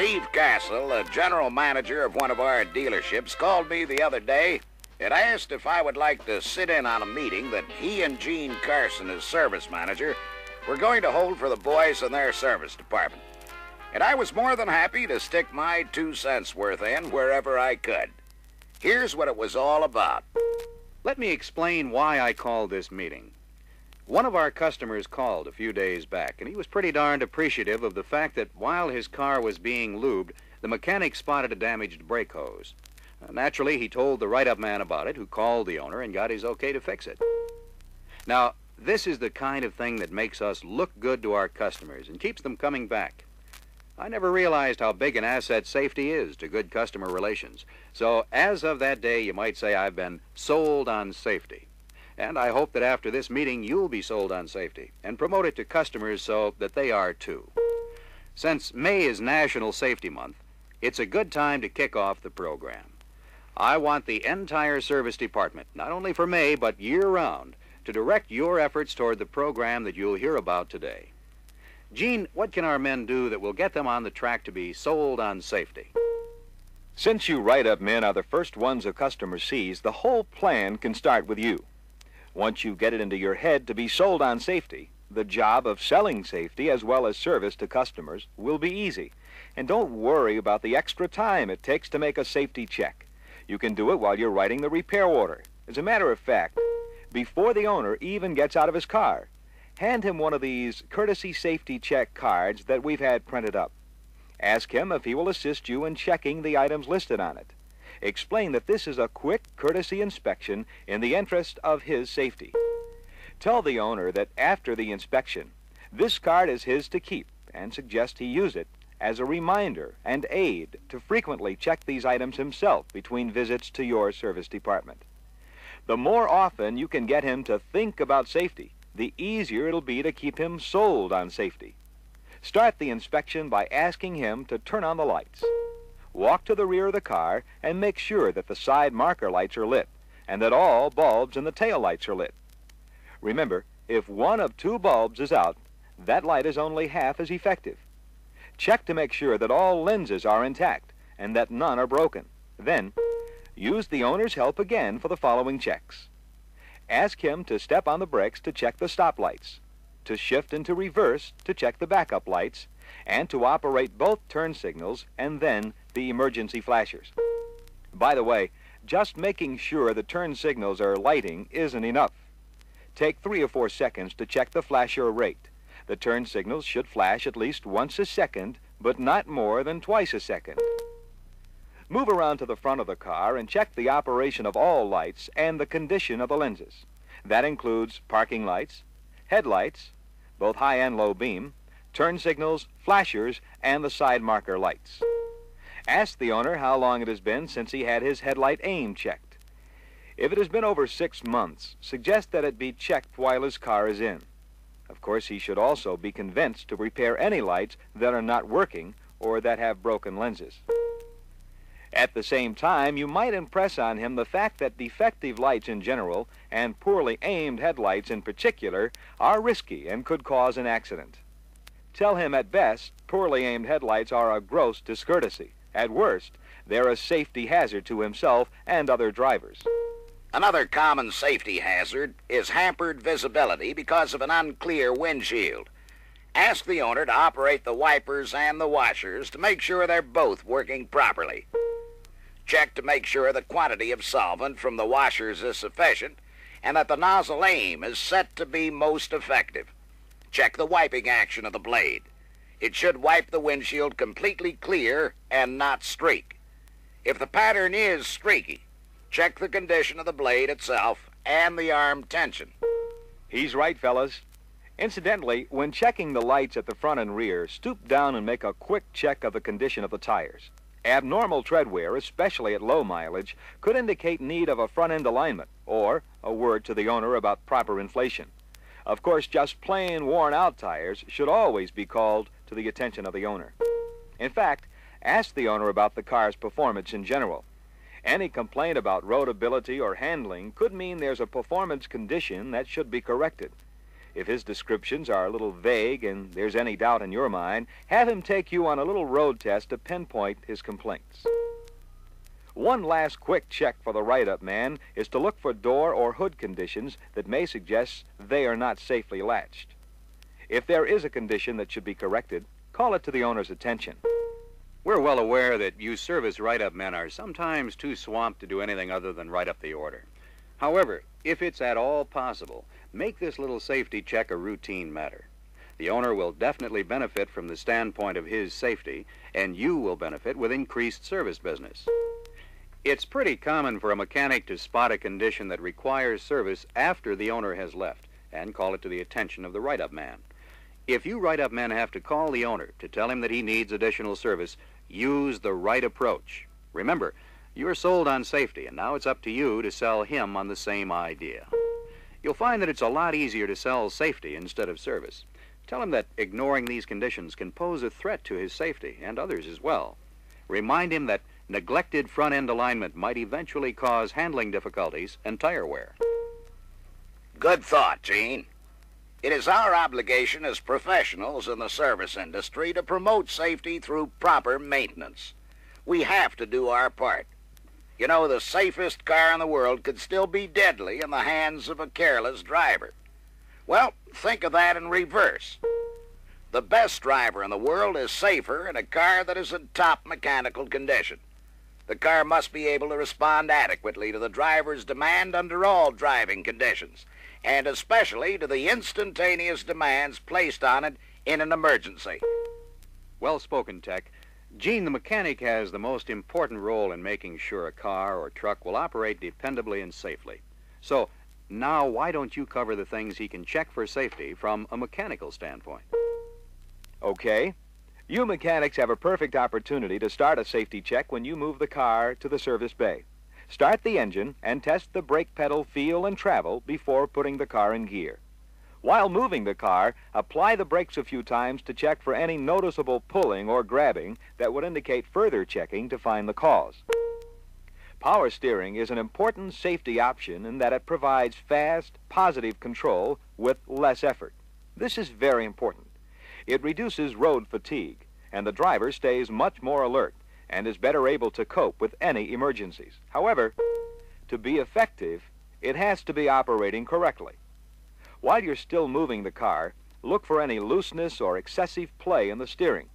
Steve Castle, a general manager of one of our dealerships, called me the other day and asked if I would like to sit in on a meeting that he and Gene Carson, his service manager, were going to hold for the boys in their service department. And I was more than happy to stick my 2 cents worth in wherever I could. Here's what it was all about. Let me explain why I called this meeting. One of our customers called a few days back, and he was pretty darned appreciative of the fact that while his car was being lubed, the mechanic spotted a damaged brake hose. Naturally, he told the write-up man about it, who called the owner and got his okay to fix it. Now, this is the kind of thing that makes us look good to our customers and keeps them coming back. I never realized how big an asset safety is to good customer relations. So, as of that day, you might say I've been sold on safety. And I hope that after this meeting, you'll be sold on safety and promote it to customers so that they are too. Since May is National Safety Month, it's a good time to kick off the program. I want the entire service department, not only for May, but year-round, to direct your efforts toward the program that you'll hear about today. Gene, what can our men do that will get them on the track to be sold on safety? Since you write-up men are the first ones a customer sees, the whole plan can start with you. Once you get it into your head to be sold on safety, the job of selling safety as well as service to customers will be easy. And don't worry about the extra time it takes to make a safety check. You can do it while you're writing the repair order. As a matter of fact, before the owner even gets out of his car, hand him one of these courtesy safety check cards that we've had printed up. Ask him if he will assist you in checking the items listed on it. Explain that this is a quick courtesy inspection in the interest of his safety. Tell the owner that after the inspection, this card is his to keep, and suggest he use it as a reminder and aid to frequently check these items himself between visits to your service department. The more often you can get him to think about safety, the easier it'll be to keep him sold on safety. Start the inspection by asking him to turn on the lights. Walk to the rear of the car and make sure that the side marker lights are lit and that all bulbs in the tail lights are lit. Remember, if one of 2 bulbs is out, that light is only half as effective. Check to make sure that all lenses are intact and that none are broken. Then, use the owner's help again for the following checks. Ask him to step on the brakes to check the stop lights, to shift into reverse to check the backup lights, and to operate both turn signals and then the emergency flashers. By the way, just making sure the turn signals are lighting isn't enough. Take 3 or 4 seconds to check the flasher rate. The turn signals should flash at least once a second, but not more than twice a second. Move around to the front of the car and check the operation of all lights and the condition of the lenses. That includes parking lights, headlights, both high and low beam, turn signals, flashers, and the side marker lights. Ask the owner how long it has been since he had his headlight aim checked. If it has been over 6 months, suggest that it be checked while his car is in. Of course, he should also be convinced to repair any lights that are not working or that have broken lenses. At the same time, you might impress on him the fact that defective lights in general and poorly aimed headlights in particular are risky and could cause an accident. Tell him at best, poorly aimed headlights are a gross discourtesy. At worst, they're a safety hazard to himself and other drivers. Another common safety hazard is hampered visibility because of an unclear windshield. Ask the owner to operate the wipers and the washers to make sure they're both working properly. Check to make sure the quantity of solvent from the washers is sufficient and that the nozzle aim is set to be most effective. Check the wiping action of the blade. It should wipe the windshield completely clear and not streak. If the pattern is streaky, check the condition of the blade itself and the arm tension. He's right, fellas. Incidentally, when checking the lights at the front and rear, stoop down and make a quick check of the condition of the tires. Abnormal tread wear, especially at low mileage, could indicate need of a front-end alignment or a word to the owner about proper inflation. Of course, just plain worn-out tires should always be called to the attention of the owner. In fact, ask the owner about the car's performance in general. Any complaint about roadability or handling could mean there's a performance condition that should be corrected. If his descriptions are a little vague and there's any doubt in your mind, have him take you on a little road test to pinpoint his complaints. One last quick check for the write-up man is to look for door or hood conditions that may suggest they are not safely latched. If there is a condition that should be corrected, call it to the owner's attention. We're well aware that you service write-up men are sometimes too swamped to do anything other than write up the order. However, if it's at all possible, make this little safety check a routine matter. The owner will definitely benefit from the standpoint of his safety, and you will benefit with increased service business. It's pretty common for a mechanic to spot a condition that requires service after the owner has left and call it to the attention of the write-up man. If you write-up men have to call the owner to tell him that he needs additional service, use the right approach. Remember, you're sold on safety, and now it's up to you to sell him on the same idea. You'll find that it's a lot easier to sell safety instead of service. Tell him that ignoring these conditions can pose a threat to his safety and others as well. Remind him that neglected front-end alignment might eventually cause handling difficulties and tire wear. Good thought, Gene. It is our obligation as professionals in the service industry to promote safety through proper maintenance. We have to do our part. You know, the safest car in the world could still be deadly in the hands of a careless driver. Well, think of that in reverse. The best driver in the world is safer in a car that is in top mechanical condition. The car must be able to respond adequately to the driver's demand under all driving conditions, and especially to the instantaneous demands placed on it in an emergency. Well spoken, Tech. Gene, the mechanic, has the most important role in making sure a car or truck will operate dependably and safely. So, now why don't you cover the things he can check for safety from a mechanical standpoint? Okay. You mechanics have a perfect opportunity to start a safety check when you move the car to the service bay. Start the engine and test the brake pedal feel and travel before putting the car in gear. While moving the car, apply the brakes a few times to check for any noticeable pulling or grabbing that would indicate further checking to find the cause. Power steering is an important safety option in that it provides fast, positive control with less effort. This is very important. It reduces road fatigue, and the driver stays much more alert and is better able to cope with any emergencies. However, to be effective, it has to be operating correctly. While you're still moving the car, look for any looseness or excessive play in the steering.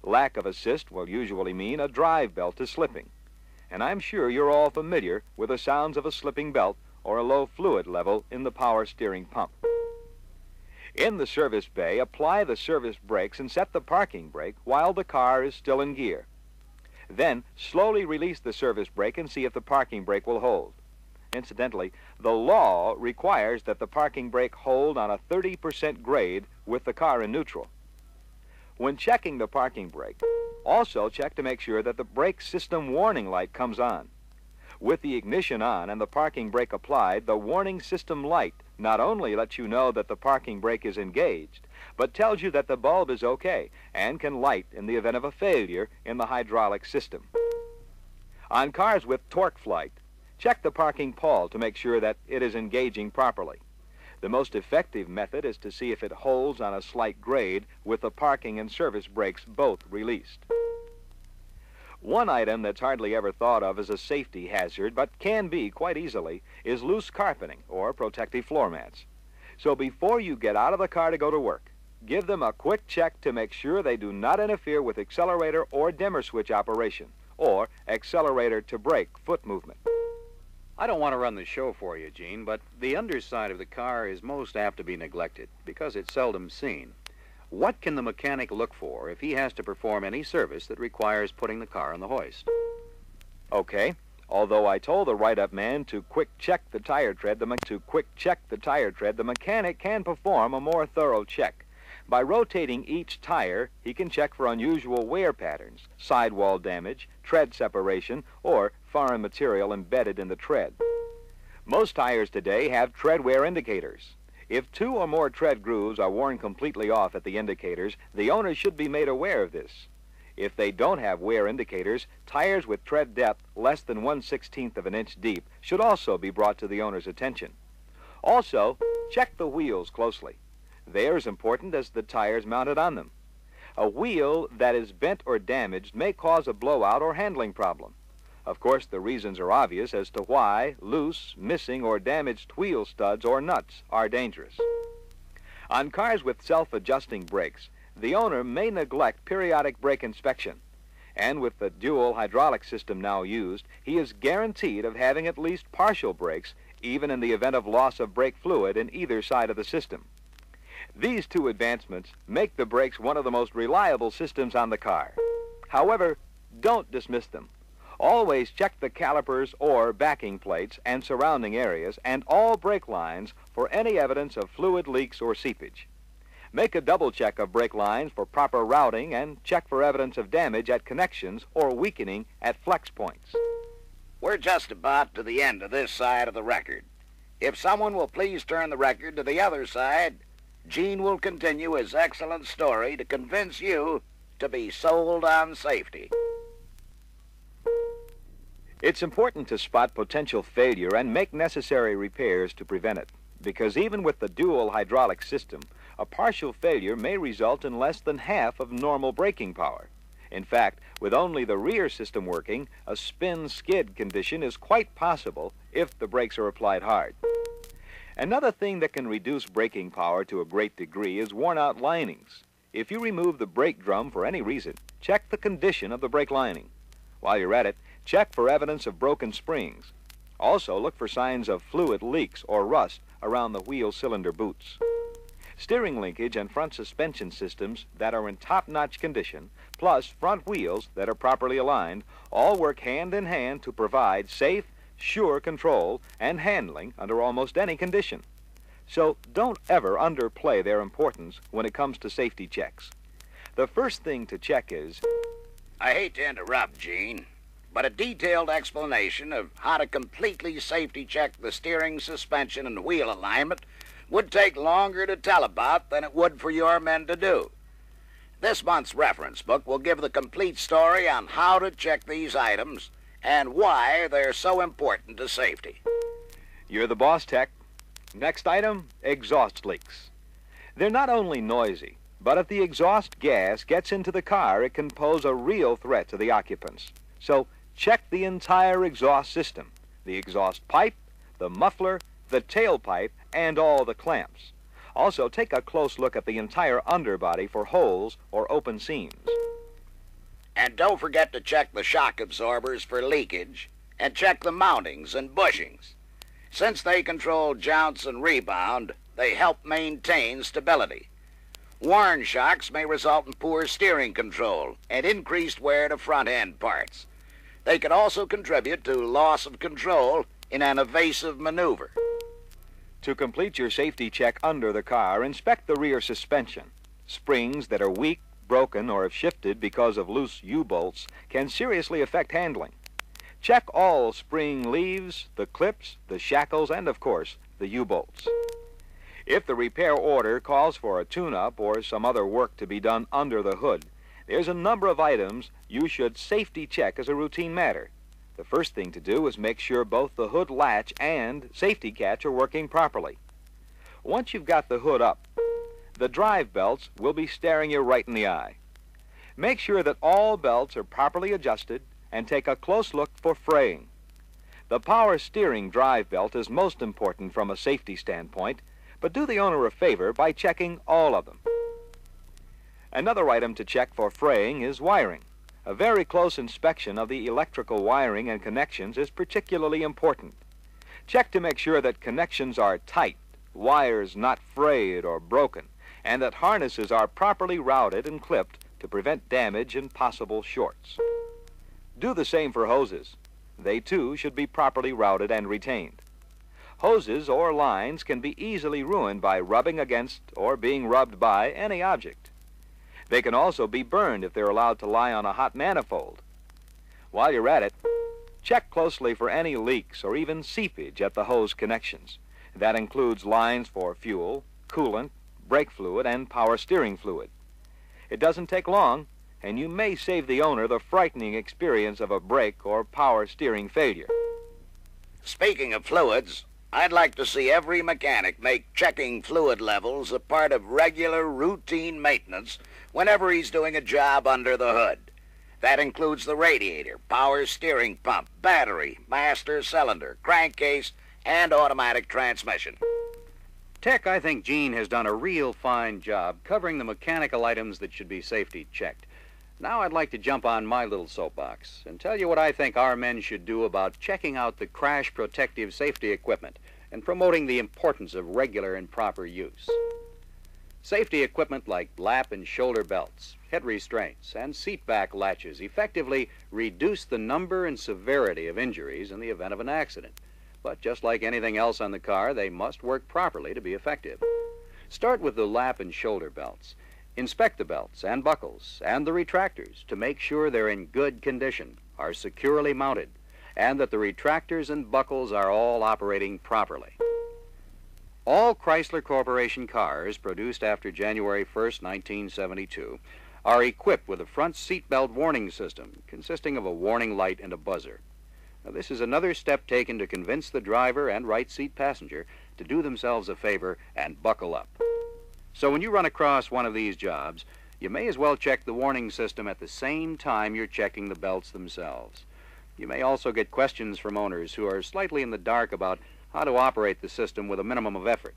Lack of assist will usually mean a drive belt is slipping, and I'm sure you're all familiar with the sounds of a slipping belt or a low fluid level in the power steering pump. In the service bay, apply the service brakes and set the parking brake while the car is still in gear. Then, slowly release the service brake and see if the parking brake will hold. Incidentally, the law requires that the parking brake hold on a 30% grade with the car in neutral. When checking the parking brake, also check to make sure that the brake system warning light comes on. With the ignition on and the parking brake applied, the warning system light not only lets you know that the parking brake is engaged, but tells you that the bulb is okay and can light in the event of a failure in the hydraulic system. On cars with torque flight, check the parking pawl to make sure that it is engaging properly. The most effective method is to see if it holds on a slight grade with the parking and service brakes both released. One item that's hardly ever thought of as a safety hazard, but can be quite easily, is loose carpeting or protective floor mats. So before you get out of the car to go to work, give them a quick check to make sure they do not interfere with accelerator or dimmer switch operation, or accelerator to brake foot movement. I don't want to run the show for you, Gene, but the underside of the car is most apt to be neglected because it's seldom seen. What can the mechanic look for if he has to perform any service that requires putting the car on the hoist? Okay. Although I told the write-up man to quick check the tire tread, the mechanic can perform a more thorough check. By rotating each tire, he can check for unusual wear patterns, sidewall damage, tread separation, or foreign material embedded in the tread. Most tires today have tread wear indicators. If 2 or more tread grooves are worn completely off at the indicators, the owner should be made aware of this. If they don't have wear indicators, tires with tread depth less than 1/16 of an inch deep should also be brought to the owner's attention. Also, check the wheels closely. They are as important as the tires mounted on them. A wheel that is bent or damaged may cause a blowout or handling problem. Of course, the reasons are obvious as to why loose, missing, or damaged wheel studs or nuts are dangerous. On cars with self-adjusting brakes, the owner may neglect periodic brake inspection. And with the dual hydraulic system now used, he is guaranteed of having at least partial brakes, even in the event of loss of brake fluid in either side of the system. These two advancements make the brakes one of the most reliable systems on the car. However, don't dismiss them. Always check the calipers or backing plates and surrounding areas and all brake lines for any evidence of fluid leaks or seepage. Make a double check of brake lines for proper routing and check for evidence of damage at connections or weakening at flex points. We're just about to the end of this side of the record. If someone will please turn the record to the other side, Gene will continue his excellent story to convince you to be sold on safety. It's important to spot potential failure and make necessary repairs to prevent it, because even with the dual hydraulic system, a partial failure may result in less than half of normal braking power. In fact, with only the rear system working, a spin-skid condition is quite possible if the brakes are applied hard. Another thing that can reduce braking power to a great degree is worn-out linings. If you remove the brake drum for any reason, check the condition of the brake lining. While you're at it, check for evidence of broken springs. Also, look for signs of fluid leaks or rust around the wheel cylinder boots. Steering linkage and front suspension systems that are in top-notch condition, plus front wheels that are properly aligned, all work hand in hand to provide safe, sure control and handling under almost any condition. So don't ever underplay their importance when it comes to safety checks. The first thing to check is... I hate to interrupt, Gene, but a detailed explanation of how to completely safety check the steering, suspension, and wheel alignment would take longer to tell about than it would for your men to do. This month's reference book will give the complete story on how to check these items and why they're so important to safety. You're the boss, Tech. Next item, exhaust leaks. They're not only noisy, but if the exhaust gas gets into the car, it can pose a real threat to the occupants. So check the entire exhaust system, the exhaust pipe, the muffler, the tailpipe, and all the clamps. Also, take a close look at the entire underbody for holes or open seams. And don't forget to check the shock absorbers for leakage, and check the mountings and bushings. Since they control jounce and rebound, they help maintain stability. Worn shocks may result in poor steering control and increased wear to front-end parts. They can also contribute to loss of control in an evasive maneuver. To complete your safety check under the car, inspect the rear suspension. Springs that are weak, broken, or have shifted because of loose U-bolts can seriously affect handling. Check all spring leaves, the clips, the shackles, and of course, the U-bolts. If the repair order calls for a tune-up or some other work to be done under the hood, there's a number of items you should safety check as a routine matter. The first thing to do is make sure both the hood latch and safety catch are working properly. Once you've got the hood up, the drive belts will be staring you right in the eye. Make sure that all belts are properly adjusted and take a close look for fraying. The power steering drive belt is most important from a safety standpoint, but do the owner a favor by checking all of them. Another item to check for fraying is wiring. A very close inspection of the electrical wiring and connections is particularly important. Check to make sure that connections are tight, wires not frayed or broken, and that harnesses are properly routed and clipped to prevent damage and possible shorts. Do the same for hoses. They too should be properly routed and retained. Hoses or lines can be easily ruined by rubbing against or being rubbed by any object. They can also be burned if they're allowed to lie on a hot manifold. While you're at it, check closely for any leaks or even seepage at the hose connections. That includes lines for fuel, coolant, brake fluid, and power steering fluid. It doesn't take long, and you may save the owner the frightening experience of a brake or power steering failure. Speaking of fluids, I'd like to see every mechanic make checking fluid levels a part of regular routine maintenance whenever he's doing a job under the hood. That includes the radiator, power steering pump, battery, master cylinder, crankcase, and automatic transmission. Tech, I think Gene has done a real fine job covering the mechanical items that should be safety checked. Now I'd like to jump on my little soapbox and tell you what I think our men should do about checking out the crash protective safety equipment and promoting the importance of regular and proper use. Safety equipment like lap and shoulder belts, head restraints, and seat back latches effectively reduce the number and severity of injuries in the event of an accident. But just like anything else on the car, they must work properly to be effective. Start with the lap and shoulder belts. Inspect the belts and buckles and the retractors to make sure they're in good condition, are securely mounted, and that the retractors and buckles are all operating properly. All Chrysler Corporation cars produced after January 1st, 1972 are equipped with a front seatbelt warning system consisting of a warning light and a buzzer. Now, this is another step taken to convince the driver and right seat passenger to do themselves a favor and buckle up. So when you run across one of these jobs, you may as well check the warning system at the same time you're checking the belts themselves. You may also get questions from owners who are slightly in the dark about how to operate the system with a minimum of effort.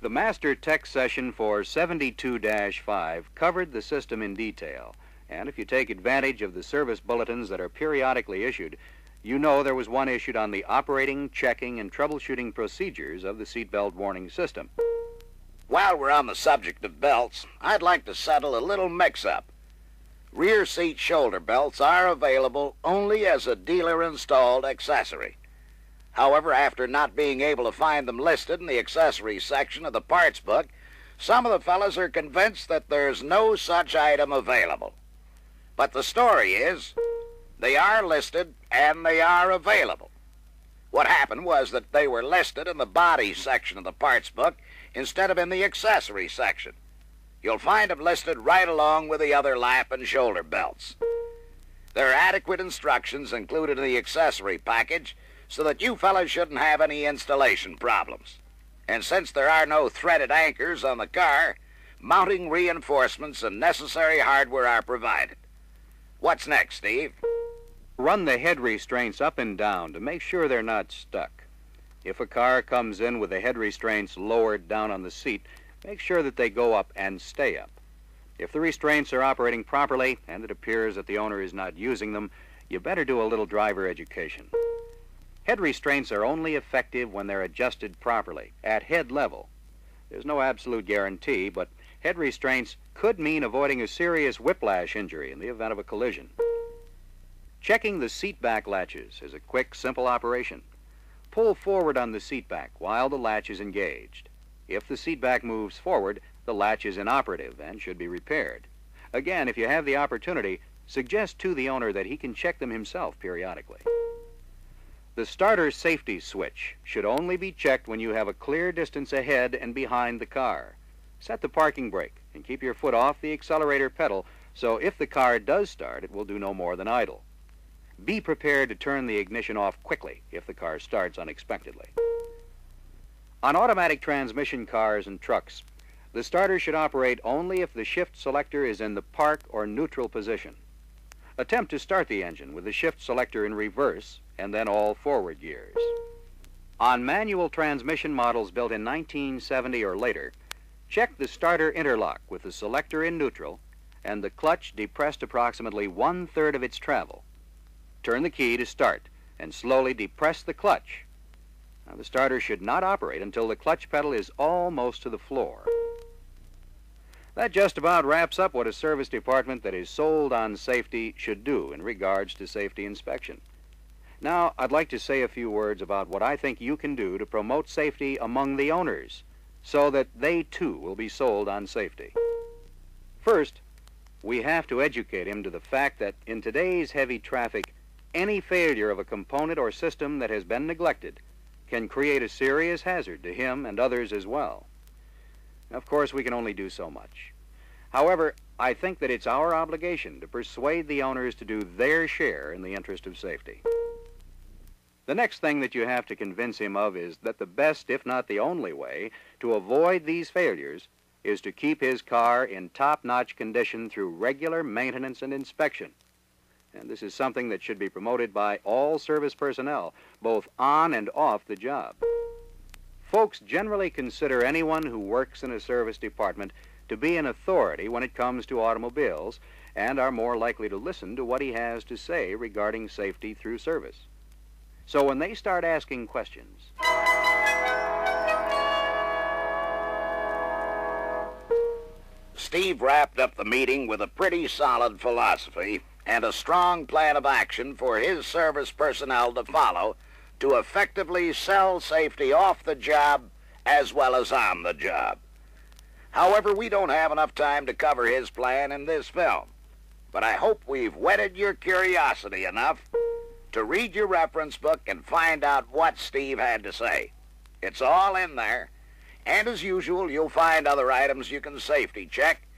The Master Tech session for 72-5 covered the system in detail, and if you take advantage of the service bulletins that are periodically issued, you know there was one issued on the operating, checking, and troubleshooting procedures of the seatbelt warning system. While we're on the subject of belts, I'd like to settle a little mix-up. Rear seat shoulder belts are available only as a dealer-installed accessory. However, after not being able to find them listed in the accessories section of the parts book, some of the fellas are convinced that there's no such item available. But the story is, they are listed and they are available. What happened was that they were listed in the body section of the parts book instead of in the accessory section. You'll find them listed right along with the other lap and shoulder belts. There are adequate instructions included in the accessory package so that you fellas shouldn't have any installation problems. And since there are no threaded anchors on the car, mounting reinforcements and necessary hardware are provided. What's next, Steve? Run the head restraints up and down to make sure they're not stuck. If a car comes in with the head restraints lowered down on the seat, make sure that they go up and stay up. If the restraints are operating properly and it appears that the owner is not using them, you better do a little driver education. Head restraints are only effective when they're adjusted properly, at head level. There's no absolute guarantee, but head restraints could mean avoiding a serious whiplash injury in the event of a collision. Checking the seat back latches is a quick, simple operation. Pull forward on the seat back while the latch is engaged. If the seat back moves forward, the latch is inoperative and should be repaired. Again, if you have the opportunity, suggest to the owner that he can check them himself periodically. The starter safety switch should only be checked when you have a clear distance ahead and behind the car. Set the parking brake and keep your foot off the accelerator pedal so if the car does start, it will do no more than idle. Be prepared to turn the ignition off quickly if the car starts unexpectedly. On automatic transmission cars and trucks, the starter should operate only if the shift selector is in the park or neutral position. Attempt to start the engine with the shift selector in reverse and then all forward gears. On manual transmission models built in 1970 or later, check the starter interlock with the selector in neutral and the clutch depressed approximately 1/3 of its travel. Turn the key to start and slowly depress the clutch. Now, the starter should not operate until the clutch pedal is almost to the floor. That just about wraps up what a service department that is sold on safety should do in regards to safety inspection. Now, I'd like to say a few words about what I think you can do to promote safety among the owners so that they too will be sold on safety. First, we have to educate him to the fact that in today's heavy traffic, any failure of a component or system that has been neglected can create a serious hazard to him and others as well. Of course, we can only do so much. However, I think that it's our obligation to persuade the owners to do their share in the interest of safety. The next thing that you have to convince him of is that the best, if not the only way, to avoid these failures is to keep his car in top-notch condition through regular maintenance and inspection. And this is something that should be promoted by all service personnel, both on and off the job. Folks generally consider anyone who works in a service department to be an authority when it comes to automobiles and are more likely to listen to what he has to say regarding safety through service. So when they start asking questions, Steve wrapped up the meeting with a pretty solid philosophy and a strong plan of action for his service personnel to follow to effectively sell safety off the job as well as on the job. However, we don't have enough time to cover his plan in this film, but I hope we've whetted your curiosity enough to read your reference book and find out what Steve had to say. It's all in there, and as usual, you'll find other items you can safety check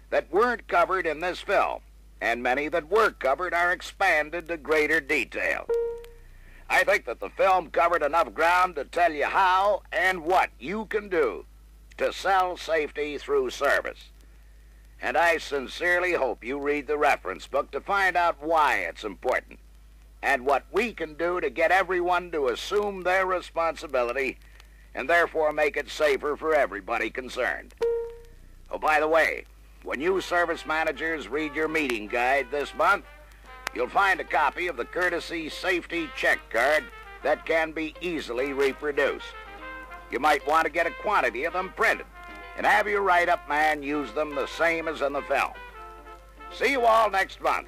that weren't covered in this film, and many that were covered are expanded to greater detail. I think that the film covered enough ground to tell you how and what you can do to sell safety through service. And I sincerely hope you read the reference book to find out why it's important and what we can do to get everyone to assume their responsibility and therefore make it safer for everybody concerned. Oh, by the way, when you service managers read your meeting guide this month, you'll find a copy of the courtesy safety check card that can be easily reproduced. You might want to get a quantity of them printed and have your write-up man use them the same as in the film. See you all next month.